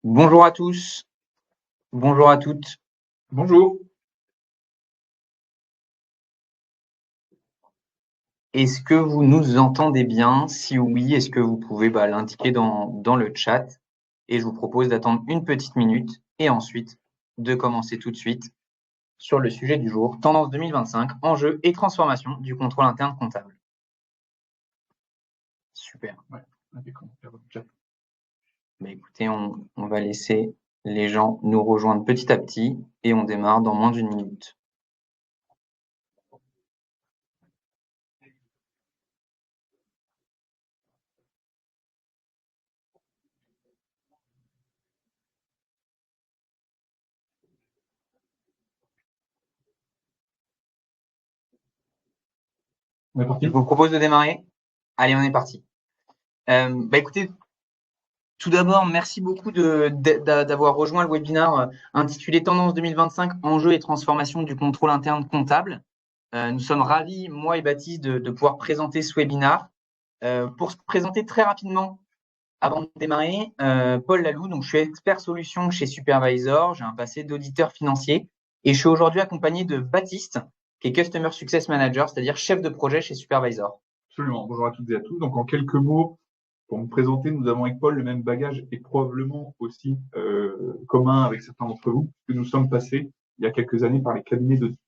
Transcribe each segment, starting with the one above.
Bonjour à tous, bonjour à toutes. Bonjour. Est-ce que vous nous entendez bien? Si oui, est-ce que vous pouvez l'indiquer dans le chat? Et je vous propose d'attendre une petite minute et ensuite de commencer tout de suite sur le sujet du jour, tendance 2025, enjeux et transformation du contrôle interne comptable. Super. Ouais, on a des commentaires dans le chat. Écoutez, on va laisser les gens nous rejoindre petit à petit et on démarre dans moins d'une minute. On est parti? Je vous propose de démarrer. Allez, on est parti. Écoutez, tout d'abord, merci beaucoup d'avoir rejoint le webinaire intitulé Tendance 2025, enjeux et transformation du contrôle interne comptable. Nous sommes ravis, moi et Baptiste, de pouvoir présenter ce webinaire. Pour se présenter très rapidement, avant de démarrer, Paul Lalou, donc je suis expert solution chez Supervisor, j'ai un passé d'auditeur financier et je suis aujourd'hui accompagné de Baptiste, qui est Customer Success Manager, c'est-à-dire chef de projet chez Supervisor. Absolument. Bonjour à toutes et à tous. Donc, en quelques mots, pour me présenter, nous avons avec Paul le même bagage et probablement aussi commun avec certains d'entre vous, que nous sommes passés il y a quelques années par les cabinets d'audit.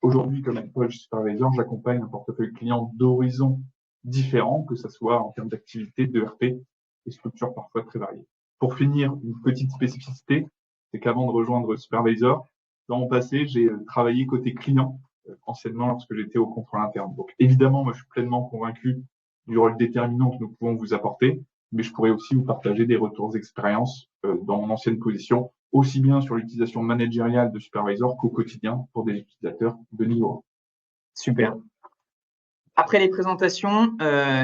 Aujourd'hui, comme avec Paul, Supervisor, j'accompagne un portefeuille client d'horizons différents, que ce soit en termes d'activité, de RP et structures parfois très variées. Pour finir, une petite spécificité, c'est qu'avant de rejoindre Supervisor, dans mon passé, j'ai travaillé côté client, anciennement lorsque j'étais au contrôle interne. Donc évidemment, moi je suis pleinement convaincu du rôle déterminant que nous pouvons vous apporter, mais je pourrais aussi vous partager des retours d'expérience dans mon ancienne position, aussi bien sur l'utilisation managériale de Supervisor qu'au quotidien pour des utilisateurs de niveau 1. Super. Après les présentations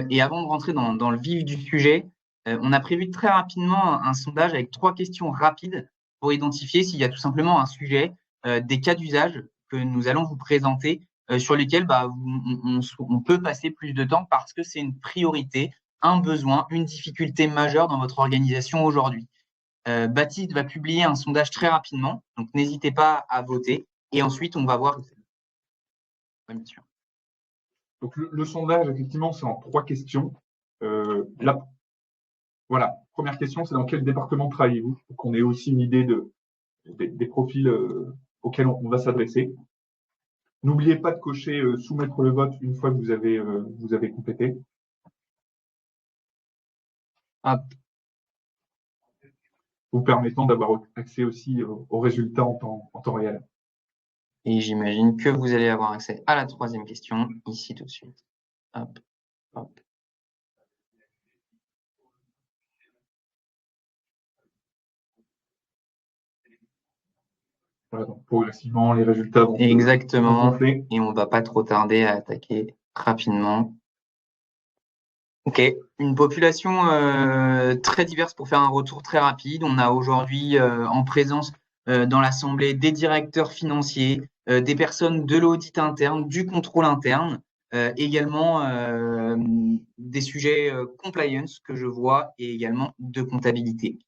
et avant de rentrer dans le vif du sujet, on a prévu très rapidement un sondage avec 3 questions rapides pour identifier s'il y a tout simplement un sujet, des cas d'usage que nous allons vous présenter, sur lesquels on peut passer plus de temps parce que c'est une priorité, un besoin, une difficulté majeure dans votre organisation aujourd'hui. Baptiste va publier un sondage très rapidement, donc n'hésitez pas à voter et ensuite on va voir. Ouais, bien sûr. Donc le sondage, effectivement, c'est en 3 questions. Voilà, première question, c'est dans quel département travaillez-vous? Pour qu'on ait aussi une idée des profils auxquels on va s'adresser. N'oubliez pas de cocher soumettre le vote une fois que vous avez complété. Hop. Vous permettant d'avoir accès aussi aux résultats en temps réel. Et j'imagine que vous allez avoir accès à la 3e question ici tout de suite. Hop, hop. Voilà, donc progressivement, les résultats vont Exactement. gonfler. Et on va pas trop tarder à attaquer rapidement. Ok, une population très diverse pour faire un retour très rapide. On a aujourd'hui en présence dans l'Assemblée des directeurs financiers, des personnes de l'audit interne, du contrôle interne, également des sujets compliance que je vois et également de comptabilité.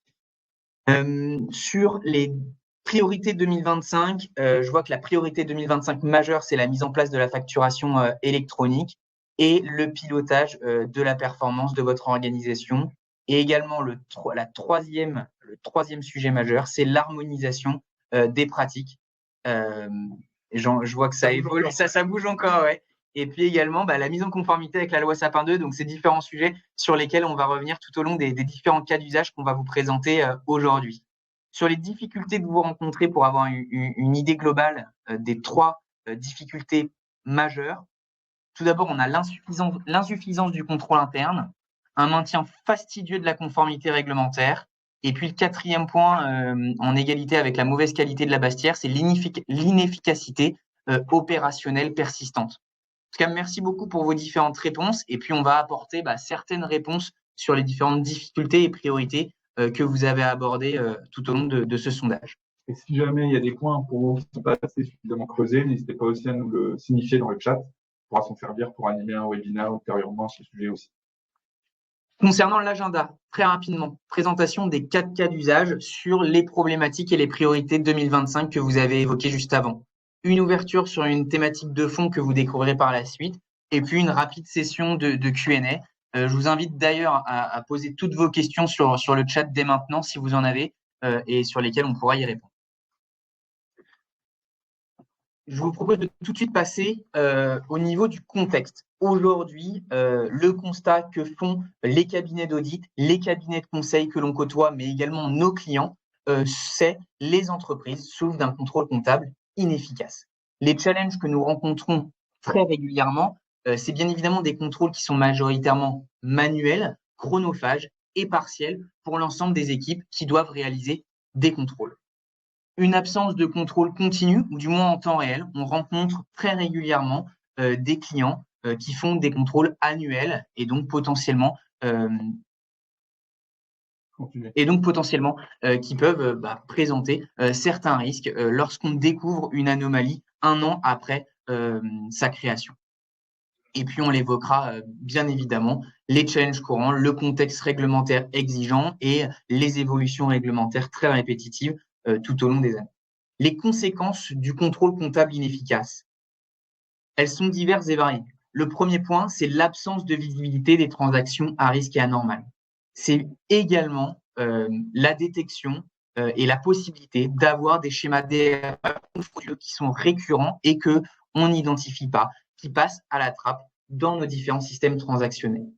Sur les priorités 2025, je vois que la priorité 2025 majeure, c'est la mise en place de la facturation électronique et le pilotage de la performance de votre organisation. Et également, le troisième sujet majeur, c'est l'harmonisation des pratiques. Je vois que ça évolue, ça bouge encore, ouais. Et puis également, la mise en conformité avec la loi Sapin 2, donc ces différents sujets sur lesquels on va revenir tout au long des différents cas d'usage qu'on va vous présenter aujourd'hui. Sur les difficultés que vous rencontrez pour avoir une idée globale des 3 difficultés majeures, tout d'abord, on a l'insuffisance du contrôle interne, un maintien fastidieux de la conformité réglementaire, et puis le 4e point, en égalité avec la mauvaise qualité de la Bastière, c'est l'inefficacité opérationnelle persistante. En tout cas, merci beaucoup pour vos différentes réponses. Et puis, on va apporter certaines réponses sur les différentes difficultés et priorités que vous avez abordées tout au long de ce sondage. Et si jamais il y a des points pour vous qui ne sont pas assez suffisamment creusés, n'hésitez pas aussi à nous le signifier dans le chat. On pourra s'en servir pour animer un webinaire ultérieurement à ce sujet aussi. Concernant l'agenda, très rapidement, présentation des 4 cas d'usage sur les problématiques et les priorités 2025 que vous avez évoquées juste avant. Une ouverture sur une thématique de fond que vous découvrirez par la suite, et puis une rapide session de Q&A. Je vous invite d'ailleurs à poser toutes vos questions sur le chat dès maintenant, si vous en avez, et sur lesquelles on pourra y répondre. Je vous propose de tout de suite passer au niveau du contexte. Aujourd'hui, le constat que font les cabinets d'audit, les cabinets de conseil que l'on côtoie, mais également nos clients, c'est les entreprises souffrent d'un contrôle comptable inefficace. Les challenges que nous rencontrons très régulièrement, c'est bien évidemment des contrôles qui sont majoritairement manuels, chronophages et partiels pour l'ensemble des équipes qui doivent réaliser des contrôles. Une absence de contrôle continu, ou du moins en temps réel. On rencontre très régulièrement des clients qui font des contrôles annuels et donc potentiellement qui peuvent présenter certains risques lorsqu'on découvre une anomalie 1 an après sa création. Et puis on l'évoquera bien évidemment, les challenges courants, le contexte réglementaire exigeant et les évolutions réglementaires très répétitives tout au long des années. Les conséquences du contrôle comptable inefficace, elles sont diverses et variées. Le premier point, c'est l'absence de visibilité des transactions à risque et anormales. C'est également la détection et la possibilité d'avoir des schémas d'erreur qui sont récurrents et que on n'identifie pas, qui passent à la trappe dans nos différents systèmes transactionnels.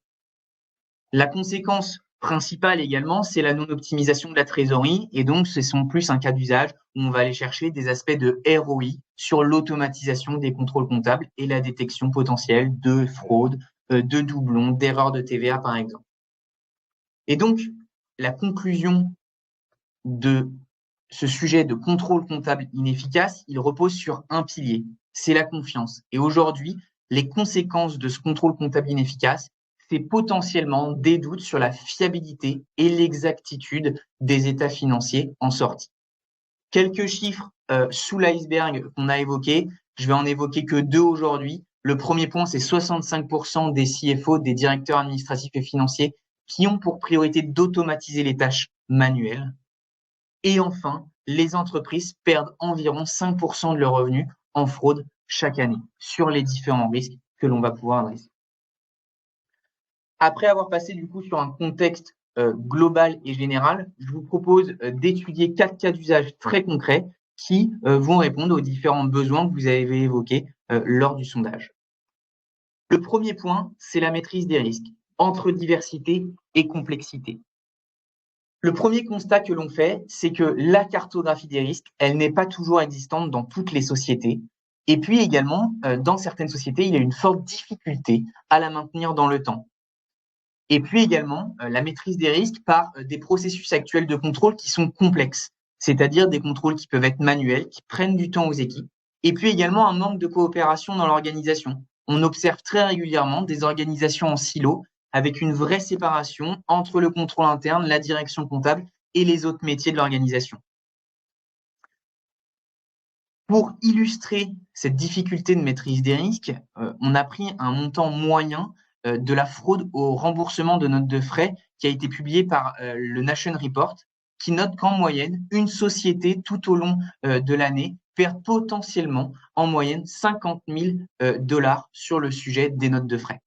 La conséquence principale également, c'est la non-optimisation de la trésorerie et donc ce sont plus un cas d'usage où on va aller chercher des aspects de ROI sur l'automatisation des contrôles comptables et la détection potentielle de fraude, de doublons, d'erreurs de TVA par exemple. Et donc, la conclusion de ce sujet de contrôle comptable inefficace, il repose sur un pilier, c'est la confiance. Et aujourd'hui, les conséquences de ce contrôle comptable inefficace, c'est potentiellement des doutes sur la fiabilité et l'exactitude des états financiers en sortie. Quelques chiffres sous l'iceberg qu'on a évoqués, je vais en évoquer que 2 aujourd'hui. Le premier point, c'est 65% des CFO, des directeurs administratifs et financiers, qui ont pour priorité d'automatiser les tâches manuelles. Et enfin, les entreprises perdent environ 5% de leurs revenus en fraude chaque année sur les différents risques que l'on va pouvoir adresser. Après avoir passé du coup sur un contexte global et général, je vous propose d'étudier 4 cas d'usage très concrets qui vont répondre aux différents besoins que vous avez évoqués lors du sondage. Le premier point, c'est la maîtrise des risques entre diversité et complexité. Le premier constat que l'on fait, c'est que la cartographie des risques, elle n'est pas toujours existante dans toutes les sociétés. Et puis également, dans certaines sociétés, il y a une forte difficulté à la maintenir dans le temps. Et puis également, la maîtrise des risques par des processus actuels de contrôle qui sont complexes, c'est-à-dire des contrôles qui peuvent être manuels, qui prennent du temps aux équipes. Et puis également un manque de coopération dans l'organisation. On observe très régulièrement des organisations en silo avec une vraie séparation entre le contrôle interne, la direction comptable et les autres métiers de l'organisation. Pour illustrer cette difficulté de maîtrise des risques, on a pris un montant moyen de la fraude au remboursement de notes de frais qui a été publié par le Nation Report, qui note qu'en moyenne, une société tout au long de l'année perd potentiellement en moyenne 50 000 $ sur le sujet des notes de frais.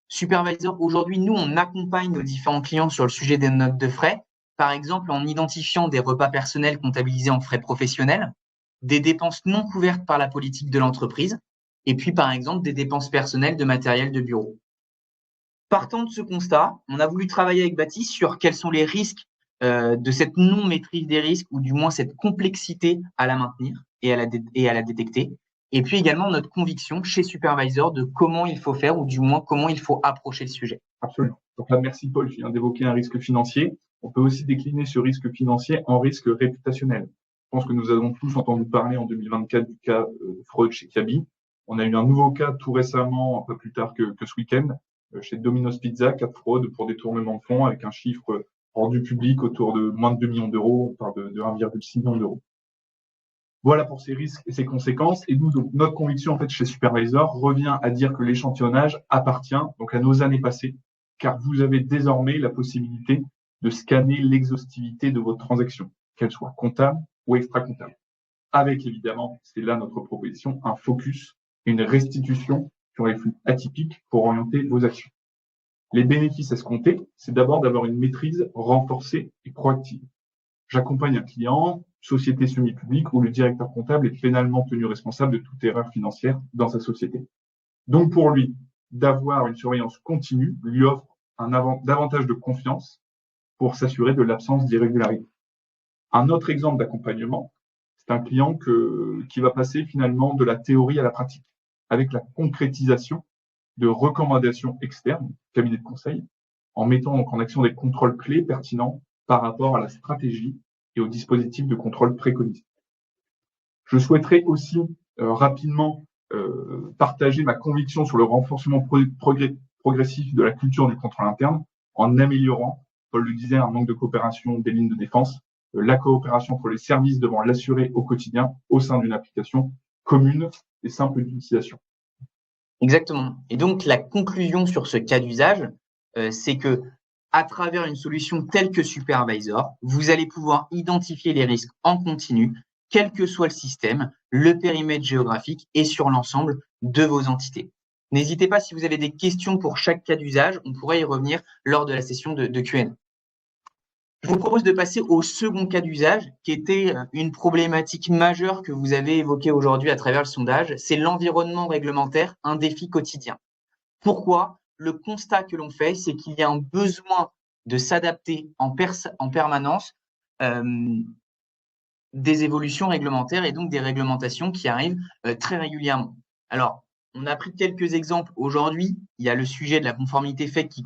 Supervisor, aujourd'hui, nous, on accompagne nos différents clients sur le sujet des notes de frais, par exemple en identifiant des repas personnels comptabilisés en frais professionnels, des dépenses non couvertes par la politique de l'entreprise, et puis par exemple des dépenses personnelles de matériel de bureau. Partant de ce constat, on a voulu travailler avec Baptiste sur quels sont les risques de cette non-maîtrise des risques, ou du moins cette complexité à la maintenir et à la détecter. Et puis également notre conviction chez Supervisor de comment il faut faire, ou du moins comment il faut approcher le sujet. Absolument. Donc là, merci Paul, je viens d'évoquer un risque financier. On peut aussi décliner ce risque financier en risque réputationnel. Je pense que nous avons tous entendu parler en 2024 du cas de fraude chez Kaby. On a eu un nouveau cas tout récemment, un peu plus tard que ce week-end, chez Domino's Pizza, cas de fraude pour détournement de fonds avec un chiffre rendu public autour de moins de 2 millions d'euros, on parle de 1,6 million d'euros. Voilà pour ces risques et ces conséquences. Et nous, donc, notre conviction en fait chez Supervisor revient à dire que l'échantillonnage appartient donc à nos années passées, car vous avez désormais la possibilité de scanner l'exhaustivité de votre transaction, qu'elle soit comptable ou extra-comptable. Avec évidemment, c'est là notre proposition, un focus et une restitution sur les flux atypiques pour orienter vos actions. Les bénéfices escomptés, c'est d'abord d'avoir une maîtrise renforcée et proactive. J'accompagne un client, société semi-publique, où le directeur comptable est pénalement tenu responsable de toute erreur financière dans sa société. Donc pour lui, d'avoir une surveillance continue lui offre davantage de confiance pour s'assurer de l'absence d'irrégularité. Un autre exemple d'accompagnement, c'est un client qui va passer finalement de la théorie à la pratique, avec la concrétisation de recommandations externes, cabinet de conseil, en mettant donc en action des contrôles clés pertinents par rapport à la stratégie et au dispositif de contrôle préconisé. Je souhaiterais aussi rapidement partager ma conviction sur le renforcement progressif de la culture du contrôle interne en améliorant, Paul le disait, un manque de coopération des lignes de défense, la coopération entre les services devant l'assurer au quotidien au sein d'une application commune et simple d'utilisation. Exactement. Et donc, la conclusion sur ce cas d'usage, c'est que à travers une solution telle que Supervisor, vous allez pouvoir identifier les risques en continu, quel que soit le système, le périmètre géographique et sur l'ensemble de vos entités. N'hésitez pas, si vous avez des questions pour chaque cas d'usage, on pourrait y revenir lors de la session de Q&A. Je vous propose de passer au second cas d'usage, qui était une problématique majeure que vous avez évoquée aujourd'hui à travers le sondage, c'est l'environnement réglementaire, un défi quotidien. Pourquoi? Le constat que l'on fait, c'est qu'il y a un besoin de s'adapter en permanence des évolutions réglementaires et donc des réglementations qui arrivent très régulièrement. Alors, on a pris quelques exemples aujourd'hui. Il y a le sujet de la conformité faite qui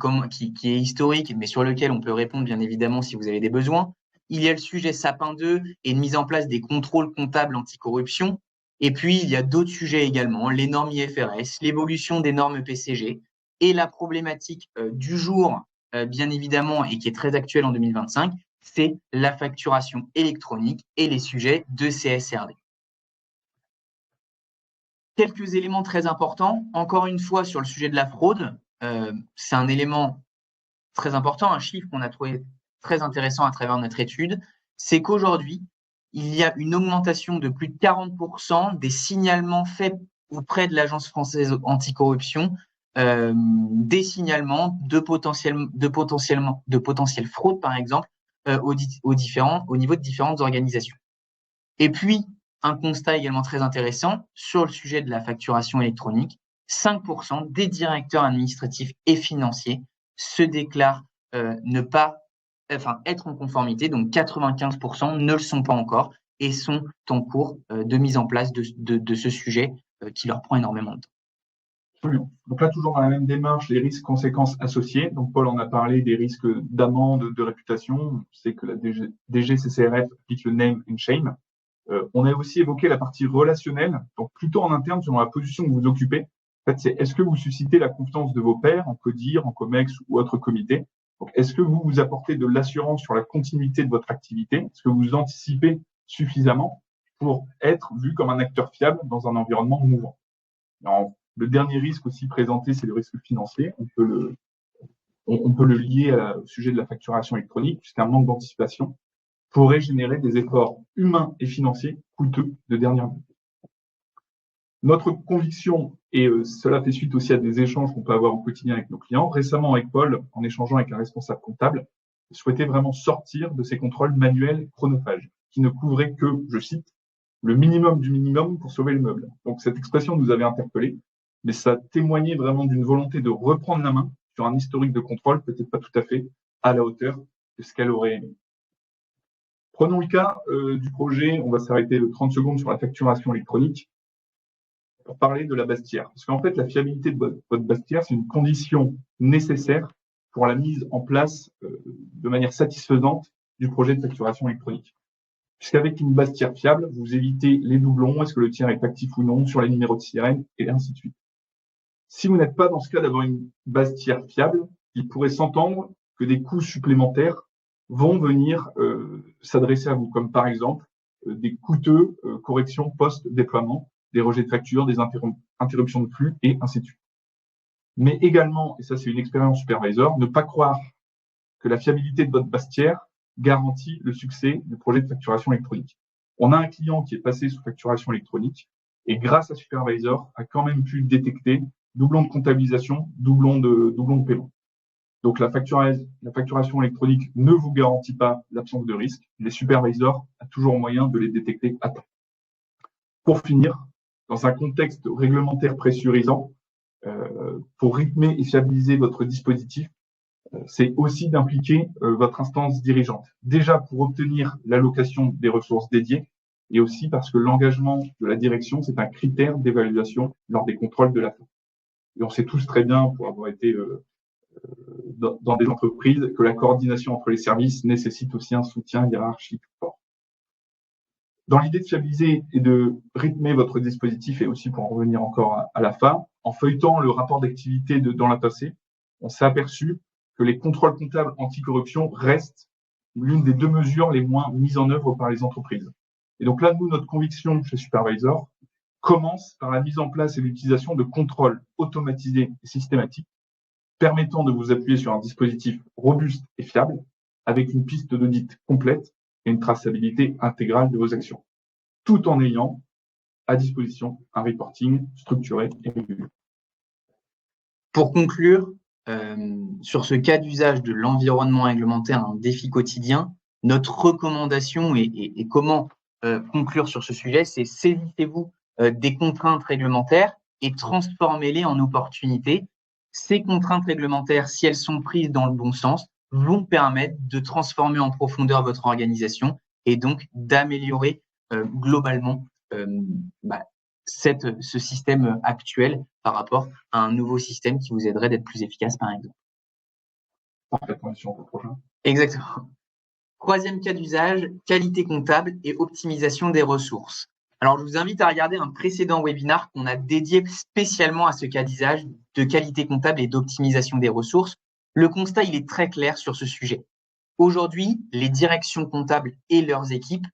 est historique, mais sur lequel on peut répondre bien évidemment si vous avez des besoins. Il y a le sujet Sapin 2 et de mise en place des contrôles comptables anticorruption. Et puis, il y a d'autres sujets également, les normes IFRS, l'évolution des normes PCG et la problématique du jour, bien évidemment, et qui est très actuelle en 2025, c'est la facturation électronique et les sujets de CSRD. Quelques éléments très importants. Encore une fois, sur le sujet de la fraude, c'est un élément très important, un chiffre qu'on a trouvé très intéressant à travers notre étude, c'est qu'aujourd'hui, il y a une augmentation de plus de 40% des signalements faits auprès de l'Agence française anticorruption, des signalements de potentielles fraudes, par exemple, au niveau de différentes organisations. Et puis, un constat également très intéressant sur le sujet de la facturation électronique, 5% des directeurs administratifs et financiers se déclarent être en conformité, donc 95% ne le sont pas encore et sont en cours de mise en place de ce sujet qui leur prend énormément de temps. Absolument. Donc là, toujours dans la même démarche, les risques conséquences associés. Donc Paul en a parlé des risques d'amende, de réputation. C'est que la DGCCRF applique le name and shame. On a aussi évoqué la partie relationnelle, donc plutôt en interne selon la position que vous occupez. En fait, c'est est-ce que vous suscitez la confiance de vos pairs en CODIR, en COMEX ou autre comité. Donc, est-ce que vous apportez de l'assurance sur la continuité de votre activité? Est-ce que vous anticipez suffisamment pour être vu comme un acteur fiable dans un environnement mouvant? Alors, le dernier risque aussi présenté, c'est le risque financier. On peut le lier au sujet de la facturation électronique, puisqu'un manque d'anticipation pourrait générer des efforts humains et financiers coûteux de dernière minute. Notre conviction, et cela fait suite aussi à des échanges qu'on peut avoir au quotidien avec nos clients, récemment avec Paul, en échangeant avec un responsable comptable, souhaitait vraiment sortir de ces contrôles manuels chronophages, qui ne couvraient que, je cite, le minimum du minimum pour sauver le meuble. Donc cette expression nous avait interpellés, mais ça témoignait vraiment d'une volonté de reprendre la main sur un historique de contrôle, peut-être pas tout à fait à la hauteur de ce qu'elle aurait aimé. Prenons le cas du projet, on va s'arrêter 30 secondes sur la facturation électronique pour parler de la Bastière. Parce qu'en fait, la fiabilité de votre Bastière, c'est une condition nécessaire pour la mise en place de manière satisfaisante du projet de facturation électronique. Puisqu'avec une Bastière fiable, vous évitez les doublons, est-ce que le tiers est actif ou non, sur les numéros de sirène, et ainsi de suite. Si vous n'êtes pas dans ce cas d'avoir une Bastière fiable, il pourrait s'entendre que des coûts supplémentaires vont venir s'adresser à vous, comme par exemple des coûteux corrections post-déploiement, des rejets de factures, des interruptions de flux, et ainsi de suite. Mais également, et ça c'est une expérience supervisor, ne pas croire que la fiabilité de votre base tiers garantit le succès du projet de facturation électronique. On a un client qui est passé sous facturation électronique et grâce à Supervisor a quand même pu détecter doublons de comptabilisation, doublons de paiement. Donc la facturation électronique ne vous garantit pas l'absence de risque. Les Supervisors ont toujours moyen de les détecter à temps. Pour finir, dans un contexte réglementaire pressurisant, pour rythmer et fiabiliser votre dispositif, c'est aussi d'impliquer votre instance dirigeante. Déjà pour obtenir l'allocation des ressources dédiées et aussi parce que l'engagement de la direction, c'est un critère d'évaluation lors des contrôles de la fin. Et on sait tous très bien, pour avoir été dans des entreprises, que la coordination entre les services nécessite aussi un soutien hiérarchique fort. Dans l'idée de fiabiliser et de rythmer votre dispositif, et aussi pour en revenir encore à la fin, en feuilletant le rapport d'activité dans la passée, on s'est aperçu que les contrôles comptables anticorruption restent l'une des 2 mesures les moins mises en œuvre par les entreprises. Et donc là, nous, notre conviction chez Supervisor commence par la mise en place et l'utilisation de contrôles automatisés et systématiques permettant de vous appuyer sur un dispositif robuste et fiable avec une piste d'audit complète et une traçabilité intégrale de vos actions, tout en ayant à disposition un reporting structuré et régulier. Pour conclure, sur ce cas d'usage de l'environnement réglementaire, un défi quotidien, notre recommandation et comment conclure sur ce sujet, c'est saisissez-vous des contraintes réglementaires et transformez-les en opportunités. Ces contraintes réglementaires, si elles sont prises dans le bon sens, vont permettre de transformer en profondeur votre organisation et donc d'améliorer globalement ce système actuel par rapport à un nouveau système qui vous aiderait d'être plus efficace, par exemple. Parfait, transition pour le prochain. Exactement. 3e cas d'usage, qualité comptable et optimisation des ressources. Alors, je vous invite à regarder un précédent webinaire qu'on a dédié spécialement à ce cas d'usage de qualité comptable et d'optimisation des ressources. Le constat, il est très clair sur ce sujet. Aujourd'hui, les directions comptables et leurs équipes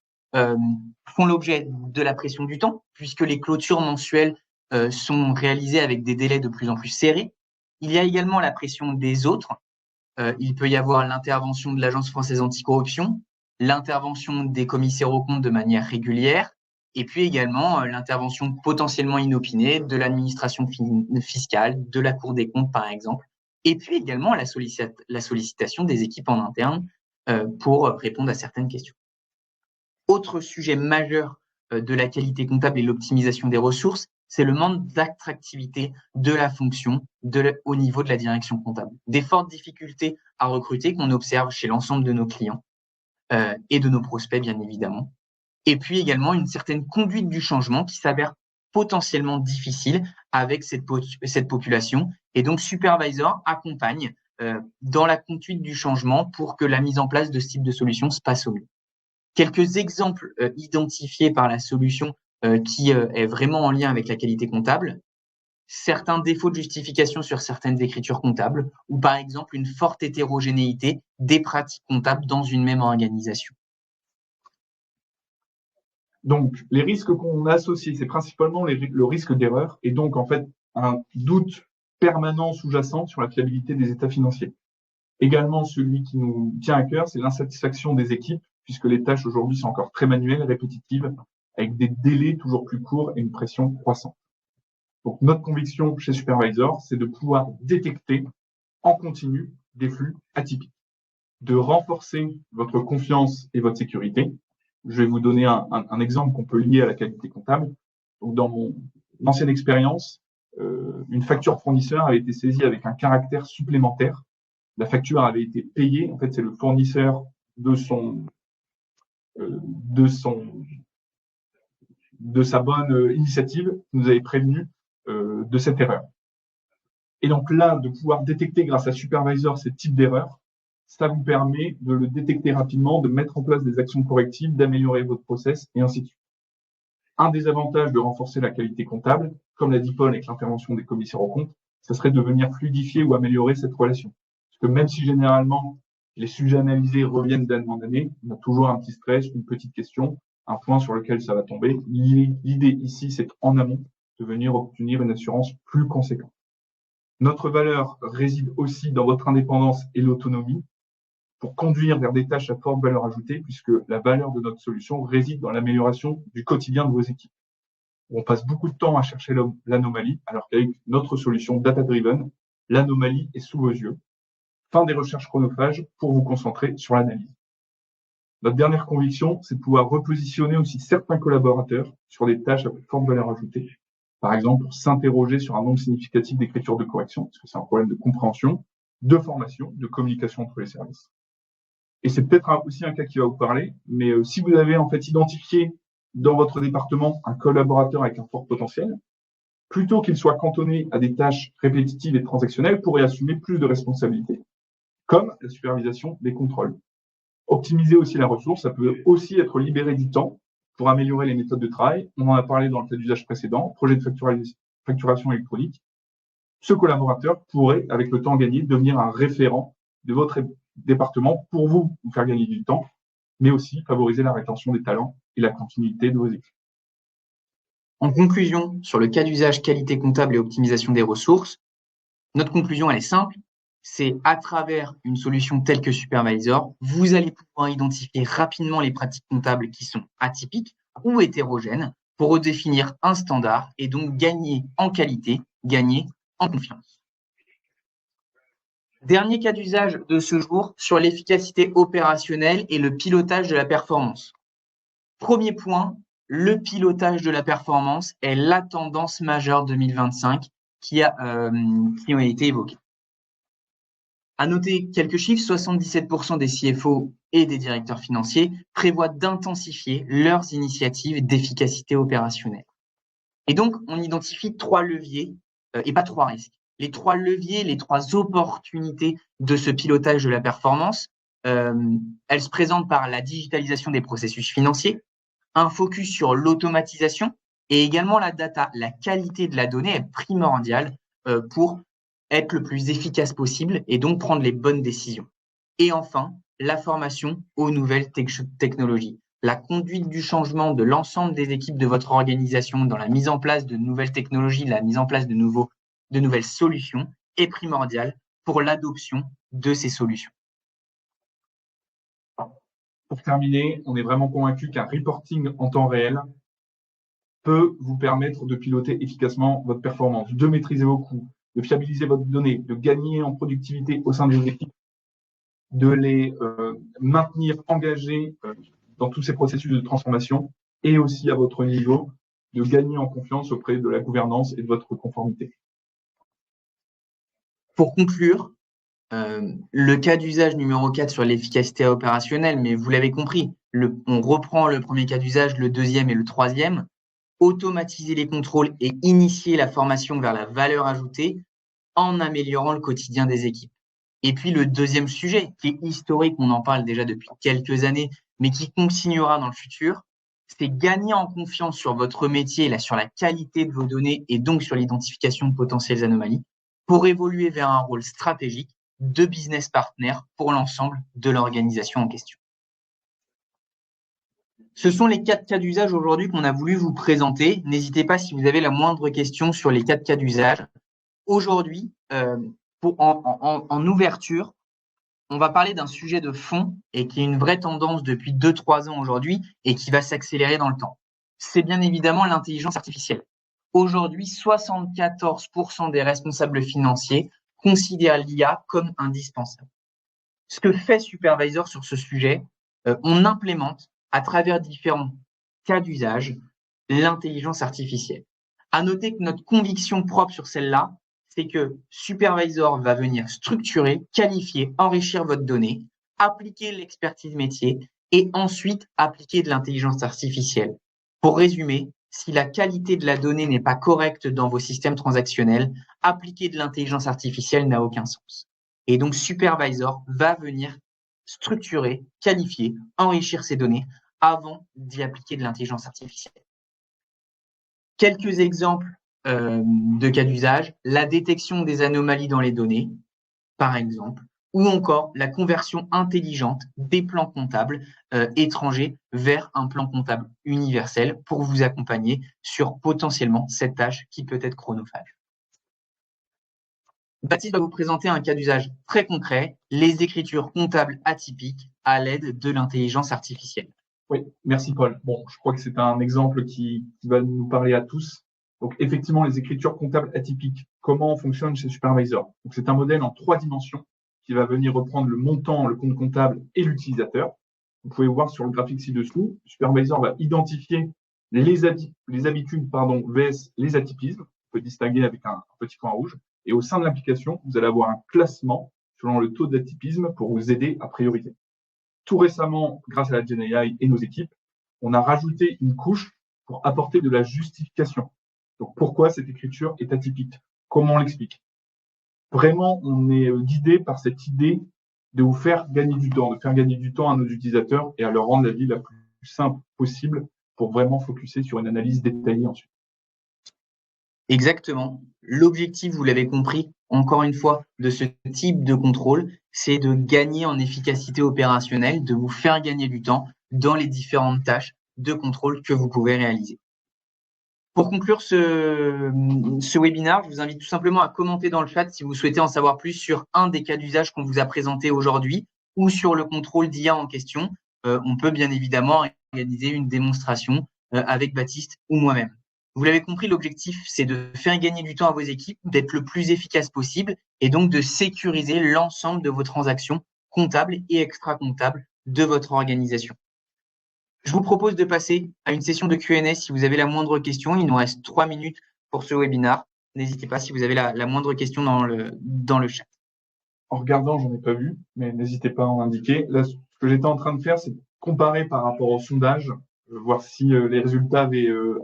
font l'objet de la pression du temps, puisque les clôtures mensuelles sont réalisées avec des délais de plus en plus serrés. Il y a également la pression des autres. Il peut y avoir l'intervention de l'Agence française anticorruption, l'intervention des commissaires aux comptes de manière régulière, et puis également l'intervention potentiellement inopinée de l'administration fiscale, de la Cour des comptes par exemple, et puis également la sollicitation des équipes en interne pour répondre à certaines questions. Autre sujet majeur de la qualité comptable et l'optimisation des ressources, c'est le manque d'attractivité de la fonction au niveau de la direction comptable. Des fortes difficultés à recruter qu'on observe chez l'ensemble de nos clients et de nos prospects, bien évidemment. Et puis également une certaine conduite du changement qui s'avère potentiellement difficile avec cette population. Et donc, Supervisor accompagne dans la conduite du changement pour que la mise en place de ce type de solution se passe au mieux. Quelques exemples identifiés par la solution qui est vraiment en lien avec la qualité comptable, certains défauts de justification sur certaines écritures comptables ou par exemple une forte hétérogénéité des pratiques comptables dans une même organisation. Donc, les risques qu'on a associés, c'est principalement le risque d'erreur et donc en fait un doute permanent sous-jacent sur la fiabilité des états financiers. Également, celui qui nous tient à cœur, c'est l'insatisfaction des équipes puisque les tâches aujourd'hui sont encore très manuelles, répétitives, avec des délais toujours plus courts et une pression croissante. Donc, notre conviction chez Supervisor, c'est de pouvoir détecter en continu des flux atypiques, de renforcer votre confiance et votre sécurité. Je vais vous donner un exemple qu'on peut lier à la qualité comptable. Donc, dans mon ancienne expérience, une facture fournisseur avait été saisie avec un caractère supplémentaire. La facture avait été payée. En fait, c'est le fournisseur de sa bonne initiative qui nous avait prévenu de cette erreur. Et donc là, de pouvoir détecter grâce à Supervisor ces types d'erreurs, ça vous permet de le détecter rapidement, de mettre en place des actions correctives, d'améliorer votre process et ainsi de suite. Un des avantages de renforcer la qualité comptable, comme l'a dit Paul avec l'intervention des commissaires aux comptes, ce serait de venir fluidifier ou améliorer cette relation. Parce que même si généralement les sujets analysés reviennent d'année en année, on a toujours un petit stress, une petite question, un point sur lequel ça va tomber. L'idée ici, c'est en amont de venir obtenir une assurance plus conséquente. Notre valeur réside aussi dans votre indépendance et l'autonomie pour conduire vers des tâches à forte valeur ajoutée, puisque la valeur de notre solution réside dans l'amélioration du quotidien de vos équipes. On passe beaucoup de temps à chercher l'anomalie, alors qu'avec notre solution data-driven, l'anomalie est sous vos yeux. Fin des recherches chronophages pour vous concentrer sur l'analyse. Notre dernière conviction, c'est de pouvoir repositionner aussi certains collaborateurs sur des tâches à plus forte valeur ajoutée. Par exemple, pour s'interroger sur un nombre significatif d'écritures de correction, parce que c'est un problème de compréhension, de formation, de communication entre les services. Et c'est peut-être aussi un cas qui va vous parler, mais si vous avez en fait identifié dans votre département un collaborateur avec un fort potentiel, plutôt qu'il soit cantonné à des tâches répétitives et transactionnelles, pourrait assumer plus de responsabilités, comme la supervision des contrôles. Optimiser aussi la ressource, ça peut aussi être libérer du temps pour améliorer les méthodes de travail. On en a parlé dans le cas d'usage précédent, projet de facturation électronique. Ce collaborateur pourrait, avec le temps gagné, devenir un référent de votre département pour vous faire gagner du temps, mais aussi favoriser la rétention des talents et la continuité de vos équipes. En conclusion, sur le cas d'usage qualité comptable et optimisation des ressources, notre conclusion, elle est simple. C'est à travers une solution telle que Supervisor, vous allez pouvoir identifier rapidement les pratiques comptables qui sont atypiques ou hétérogènes pour redéfinir un standard et donc gagner en qualité, gagner en confiance. Dernier cas d'usage de ce jour sur l'efficacité opérationnelle et le pilotage de la performance. Premier point, le pilotage de la performance est la tendance majeure 2025 qui ont été évoquées. À noter quelques chiffres, 77% des CFO et des directeurs financiers prévoient d'intensifier leurs initiatives d'efficacité opérationnelle. Et donc, on identifie 3 leviers et pas 3 risques. Les 3 leviers, les 3 opportunités de ce pilotage de la performance, elles se présentent par la digitalisation des processus financiers, un focus sur l'automatisation et également la data. La qualité de la donnée est primordiale pour être le plus efficace possible et donc prendre les bonnes décisions. Et enfin, la formation aux nouvelles technologies. La conduite du changement de l'ensemble des équipes de votre organisation dans la mise en place de nouvelles technologies, la mise en place de nouvelles solutions est primordiale pour l'adoption de ces solutions. Pour terminer, on est vraiment convaincu qu'un reporting en temps réel peut vous permettre de piloter efficacement votre performance, de maîtriser vos coûts, de fiabiliser votre donnée, de gagner en productivité au sein des équipes, de les maintenir engagés dans tous ces processus de transformation et aussi à votre niveau, de gagner en confiance auprès de la gouvernance et de votre conformité. Pour conclure, le cas d'usage numéro 4 sur l'efficacité opérationnelle, mais vous l'avez compris, on reprend le premier cas d'usage, le deuxième et le troisième. Automatiser les contrôles et initier la formation vers la valeur ajoutée en améliorant le quotidien des équipes. Et puis le deuxième sujet, qui est historique, on en parle déjà depuis quelques années, mais qui continuera dans le futur, c'est gagner en confiance sur votre métier, là, sur la qualité de vos données et donc sur l'identification de potentielles anomalies, pour évoluer vers un rôle stratégique de business partner pour l'ensemble de l'organisation en question. Ce sont les 4 cas d'usage aujourd'hui qu'on a voulu vous présenter. N'hésitez pas si vous avez la moindre question sur les 4 cas d'usage. Aujourd'hui, en ouverture, on va parler d'un sujet de fond et qui est une vraie tendance depuis 2-3 ans aujourd'hui et qui va s'accélérer dans le temps. C'est bien évidemment l'intelligence artificielle. Aujourd'hui, 74% des responsables financiers considèrent l'IA comme indispensable. Ce que fait Supervisor sur ce sujet, on implémente à travers différents cas d'usage l'intelligence artificielle. À noter que notre conviction propre sur celle-là, c'est que Supervisor va venir structurer, qualifier, enrichir votre donnée, appliquer l'expertise métier et ensuite appliquer de l'intelligence artificielle. Pour résumer, si la qualité de la donnée n'est pas correcte dans vos systèmes transactionnels, appliquer de l'intelligence artificielle n'a aucun sens. Et donc, Supervisor va venir structurer, qualifier, enrichir ces données avant d'y appliquer de l'intelligence artificielle. Quelques exemples de cas d'usage, la détection des anomalies dans les données, par exemple, ou encore la conversion intelligente des plans comptables étrangers vers un plan comptable universel pour vous accompagner sur potentiellement cette tâche qui peut être chronophage. Baptiste va vous présenter un cas d'usage très concret, les écritures comptables atypiques à l'aide de l'intelligence artificielle. Oui, merci Paul. Bon, je crois que c'est un exemple qui va nous parler à tous. Donc, effectivement, les écritures comptables atypiques, comment fonctionne chez Supervisor? Donc, c'est un modèle en 3 dimensions qui va venir reprendre le montant, le compte comptable et l'utilisateur. Vous pouvez voir sur le graphique ci-dessous, Supervisor va identifier les habitudes, vs les atypismes. On peut distinguer avec un petit point rouge. Et au sein de l'application, vous allez avoir un classement selon le taux d'atypisme pour vous aider à prioriser. Tout récemment, grâce à la GenAI et nos équipes, on a rajouté une couche pour apporter de la justification. Donc, pourquoi cette écriture est atypique? Comment on l'explique? Vraiment, on est guidé par cette idée de vous faire gagner du temps, de faire gagner du temps à nos utilisateurs et à leur rendre la vie la plus simple possible pour vraiment focuser sur une analyse détaillée ensuite. Exactement. L'objectif, vous l'avez compris, encore une fois, de ce type de contrôle, c'est de gagner en efficacité opérationnelle, de vous faire gagner du temps dans les différentes tâches de contrôle que vous pouvez réaliser. Pour conclure ce webinaire, je vous invite tout simplement à commenter dans le chat si vous souhaitez en savoir plus sur un des cas d'usage qu'on vous a présenté aujourd'hui ou sur le contrôle d'IA en question. On peut bien évidemment organiser une démonstration avec Baptiste ou moi-même. Vous l'avez compris, l'objectif, c'est de faire gagner du temps à vos équipes, d'être le plus efficace possible et donc de sécuriser l'ensemble de vos transactions comptables et extra-comptables de votre organisation. Je vous propose de passer à une session de Q&A si vous avez la moindre question. Il nous reste 3 minutes pour ce webinaire. N'hésitez pas si vous avez la moindre question dans le chat. En regardant, j'en ai pas vu, mais n'hésitez pas à en indiquer. Là, ce que j'étais en train de faire, c'est comparer par rapport au sondage, voir si les résultats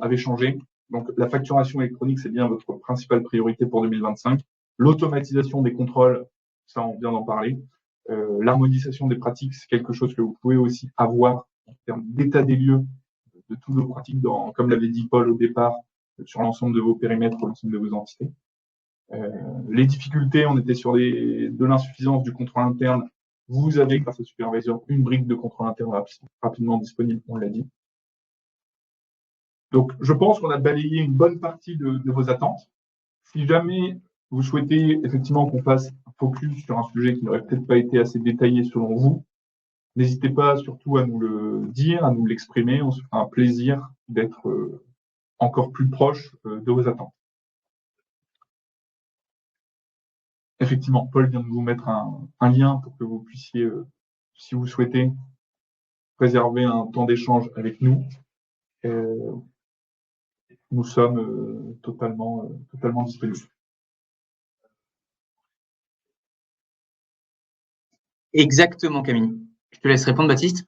avaient changé. Donc, la facturation électronique, c'est bien votre principale priorité pour 2025. L'automatisation des contrôles, ça, on vient d'en parler. L'harmonisation des pratiques, c'est quelque chose que vous pouvez aussi avoir en termes d'état des lieux de toutes vos pratiques, comme l'avait dit Paul au départ, sur l'ensemble de vos périmètres, l'ensemble de vos entités. Les difficultés, on était sur de l'insuffisance du contrôle interne. Vous avez, grâce à Supervisor, une brique de contrôle interne rapidement disponible, on l'a dit. Donc, je pense qu'on a balayé une bonne partie de vos attentes. Si jamais vous souhaitez effectivement qu'on fasse un focus sur un sujet qui n'aurait peut-être pas été assez détaillé selon vous, n'hésitez pas surtout à nous le dire, à nous l'exprimer. On se fera un plaisir d'être encore plus proche de vos attentes. Effectivement, Paul vient de vous mettre un lien pour que vous puissiez, si vous souhaitez, réserver un temps d'échange avec nous. Nous sommes totalement disponibles. Exactement, Camille. Je te laisse répondre, Baptiste.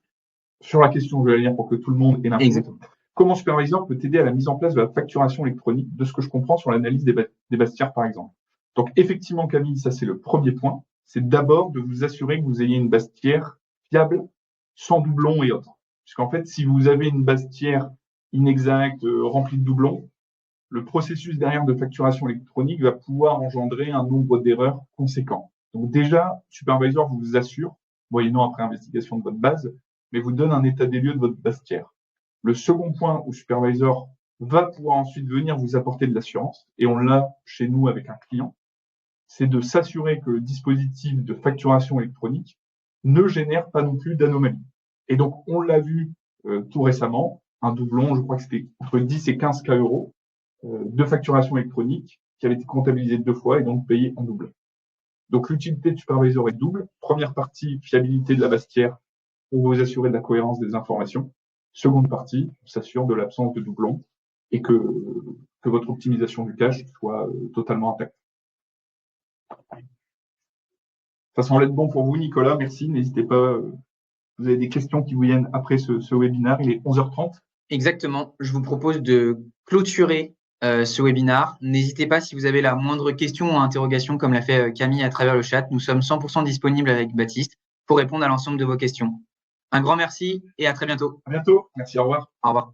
Sur la question, je vais la lire pour que tout le monde ait l'info. Exactement. Comment Supervisor peut t'aider à la mise en place de la facturation électronique, de ce que je comprends sur l'analyse des bastières, par exemple? Donc, effectivement, Camille, ça, c'est le premier point. C'est d'abord de vous assurer que vous ayez une bastière fiable, sans doublons et autres. Puisqu'en fait, si vous avez une bastière inexacte, remplie de doublons, le processus derrière de facturation électronique va pouvoir engendrer un nombre d'erreurs conséquent. Donc déjà, Supervisor vous assure, moyennant après investigation de votre base, mais vous donne un état des lieux de votre bastière. Le second point où Supervisor va pouvoir ensuite venir vous apporter de l'assurance, et on l'a chez nous avec un client, c'est de s'assurer que le dispositif de facturation électronique ne génère pas non plus d'anomalies. Et donc, on l'a vu tout récemment, un doublon, je crois que c'était entre 10 et 15 K € de facturation électronique qui avait été comptabilisé 2 fois et donc payé en double. Donc, l'utilité de Supervisor est double. Première partie, fiabilité de la bastière pour vous assurer de la cohérence des informations. Seconde partie, on s'assure de l'absence de doublons et que votre optimisation du cache soit totalement intacte. Ça semble être bon pour vous, Nicolas. Merci. N'hésitez pas. Vous avez des questions qui vous viennent après ce webinaire. Il est 11h30. Exactement. Je vous propose de clôturer ce webinaire. N'hésitez pas si vous avez la moindre question ou interrogation, comme l'a fait Camille à travers le chat. Nous sommes 100% disponibles avec Baptiste pour répondre à l'ensemble de vos questions. Un grand merci et à très bientôt. À bientôt. Merci. Au revoir. Au revoir.